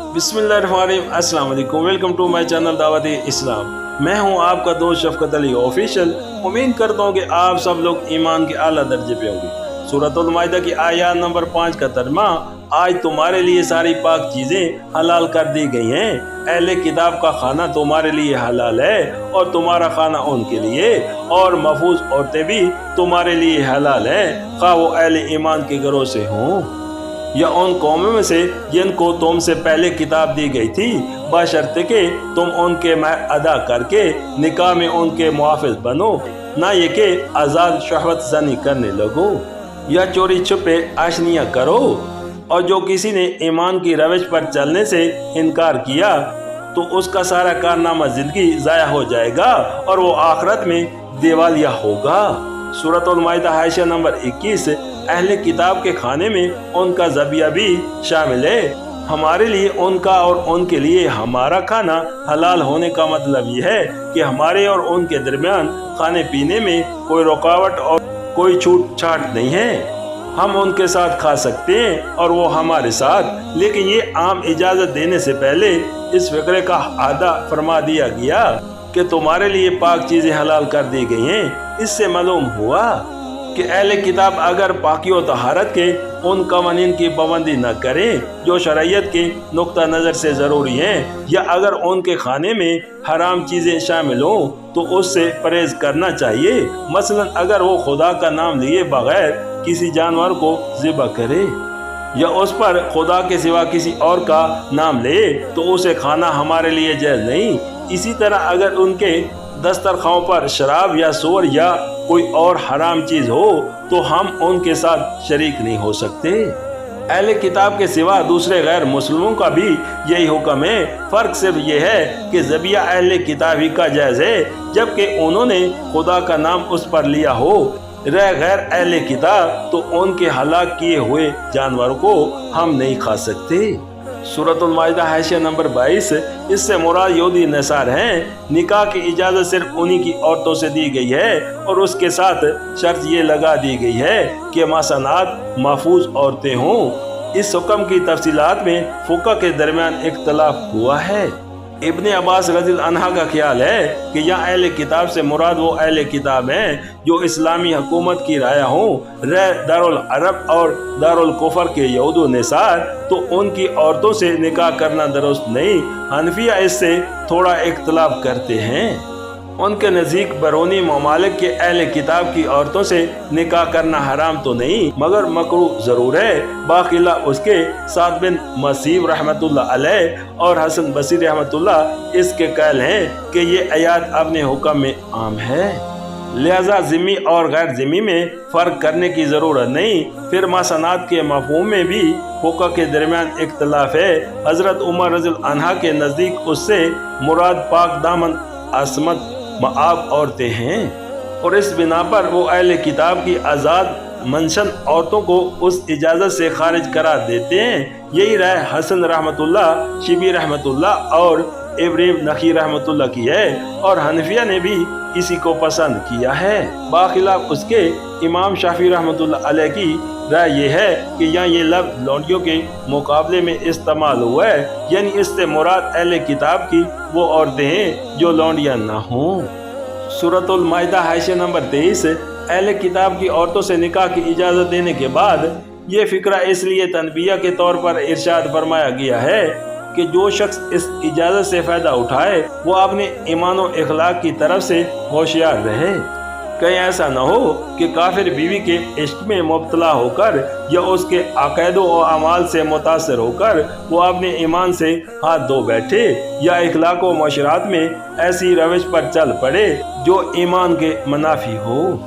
बिस्मिल्लाहिर्रहमानिर्रहीम, अस्सलाम वालेकुम। वेलकम टू माय चैनल दावत इस्लाम। मैं हूं आपका दोस्त शफकत अली ऑफिशियल। उम्मीद करता हूं कि आप सब लोग ईमान के आला दर्जे पे होंगे। सूरतुल माइदा की आयत नंबर 5 का तर्जुमा, आज तुम्हारे लिए सारी पाक चीज़ें हलाल कर दी गई हैं। अहले किताब का खाना तुम्हारे लिए हलाल है और तुम्हारा खाना उनके लिए, और महफूज औरतें भी तुम्हारे लिए हलाल हैं, खा वो अहले ईमान के घरों से हों या उन कौमों में से जिनको तुमसे पहले किताब दी गई थी, बशर्ते कि तुम उनके महर अदा करके निकाह में उनके मुहाफिज बनो, ना ये कि आज़ाद शहवत ज़नी करने लगो या चोरी छुपे आशनियाँ करो। और जो किसी ने ईमान की रविश पर चलने से इनकार किया तो उसका सारा कारनामा जिंदगी ज़ाया हो जाएगा और वो आखिरत में दिवालिया होगा। सूरतुल माइदा आयत नंबर 21। अहले किताब के खाने में उनका ज़बिया भी शामिल है। हमारे लिए उनका और उनके लिए हमारा खाना हलाल होने का मतलब ये है कि हमारे और उनके दरमियान खाने पीने में कोई रुकावट और कोई छूट छाट नहीं है। हम उनके साथ खा सकते हैं और वो हमारे साथ, लेकिन ये आम इजाज़त देने से पहले इस फिक्रे का आदा फरमा दिया गया कि तुम्हारे लिए पाक चीज़ें हलाल कर दी गई हैं। इससे मालूम हुआ कि अहले किताब अगर पाकी और तहारत के उन कवानीन की पाबंदी न करें जो शरीयत के नुक्ता नज़र से ज़रूरी हैं, या अगर उनके खाने में हराम चीज़ें शामिल हों तो उससे परहेज़ करना चाहिए। मसलन अगर वो खुदा का नाम लिए बगैर किसी जानवर को ज़िबा करे या उस पर खुदा के सिवा किसी और का नाम ले तो उसे खाना हमारे लिए जायज़ नहीं। इसी तरह अगर उनके दस्तरखान पर शराब या सूअर या कोई और हराम चीज़ हो तो हम उनके साथ शरीक नहीं हो सकते। अहले किताब के सिवा दूसरे गैर मुस्लिमों का भी यही हुक्म है। फ़र्क सिर्फ ये है कि ज़बिया अहले किताब ही का जायज़ है, जबकि उन्होंने खुदा का नाम उस पर लिया हो। रह गैर अहले किताब तो उनके हलाक किए हुए जानवरों को हम नहीं खा सकते। सूरतुल माइदा आयत नंबर 22। इससे मुराद यहूदी नसार हैं। निकाह की इजाज़त सिर्फ उन्हीं की औरतों से दी गई है और उसके साथ शर्त ये लगा दी गई है कि मासनात महफूज औरतें हों। इस हुक्म की तफसीलात में फुक़हा के दरमियान इख्तलाफ हुआ है। इब्ने अब्बास रज़ियल्लाहु अन्हा का ख्याल है कि यहाँ अहले किताब से मुराद वो अहले किताब हैं जो इस्लामी हुकूमत की राया हों। रह दारुल अरब और दारुल कुफर के यहूद निसार तो उनकी औरतों से निकाह करना दुरुस्त नहीं। हनफिया इससे थोड़ा इख्तलाफ करते हैं। उनके नज़दीक बैरूनी ममालिक के अहले किताब की औरतों से निकाह करना हराम तो नहीं मगर मकरूह ज़रूर है। बाखिला उसके साद बिन मसीब रहमतुल्लाह अलैह और हसन बसरी रहमतुल्लाह इसके क़ैल हैं कि ये आयत अपने हुक्म में आम है, लिहाजा ज़िम्मी और गैर ज़िम्मी में फ़र्क करने की ज़रूरत नहीं। फिर मसनात के मफ़हूम में भी फुक़हा के दरमियान इख्तलाफ है। हज़रत उमर रज़ियल्लाहु अन्हा के नज़दीक उससे मुराद पाक दामन असमत मआब औरतें हैं और इस बिना पर वो अहले किताब की आज़ाद मनशन औरतों को उस इजाज़त से खारिज करार देते हैं। यही राय हसन रहमतुल्लाह, शिबी रहमतुल्लाह और इब्राहिम नखी रहमतुल्लाह की है और हनफिया ने भी इसी को पसंद किया है। बाखिलाफ उसके इमाम शाफी रहमतुल्लाह अलैह की राय ये है कि यहाँ ये लफ्ज़ लौंडियों के मुकाबले में इस्तेमाल हुआ है, यानी इससे मुराद अहले किताब की वो औरतें हैं जो लौंडियाँ ना हों। सूरतुल माइदा आयत नंबर 23। अहले किताब की औरतों से निकाह की इजाज़त देने के बाद ये फ़िक्रा इसलिए तनबिया के तौर पर इरशाद फरमाया गया है कि जो शख्स इस इजाज़त से फ़ायदा उठाए वो अपने ईमान और इखलाक की तरफ से होशियार रहे। कहीं ऐसा न हो कि काफिर बीवी के इश्क में मुब्तला होकर या उसके अक़ीदों और अमाल से मुतासर होकर वो अपने ईमान से हाथ धो बैठे या इखलाक व मुआशरात में ऐसी रविश पर चल पड़े जो ईमान के मुनाफी हो।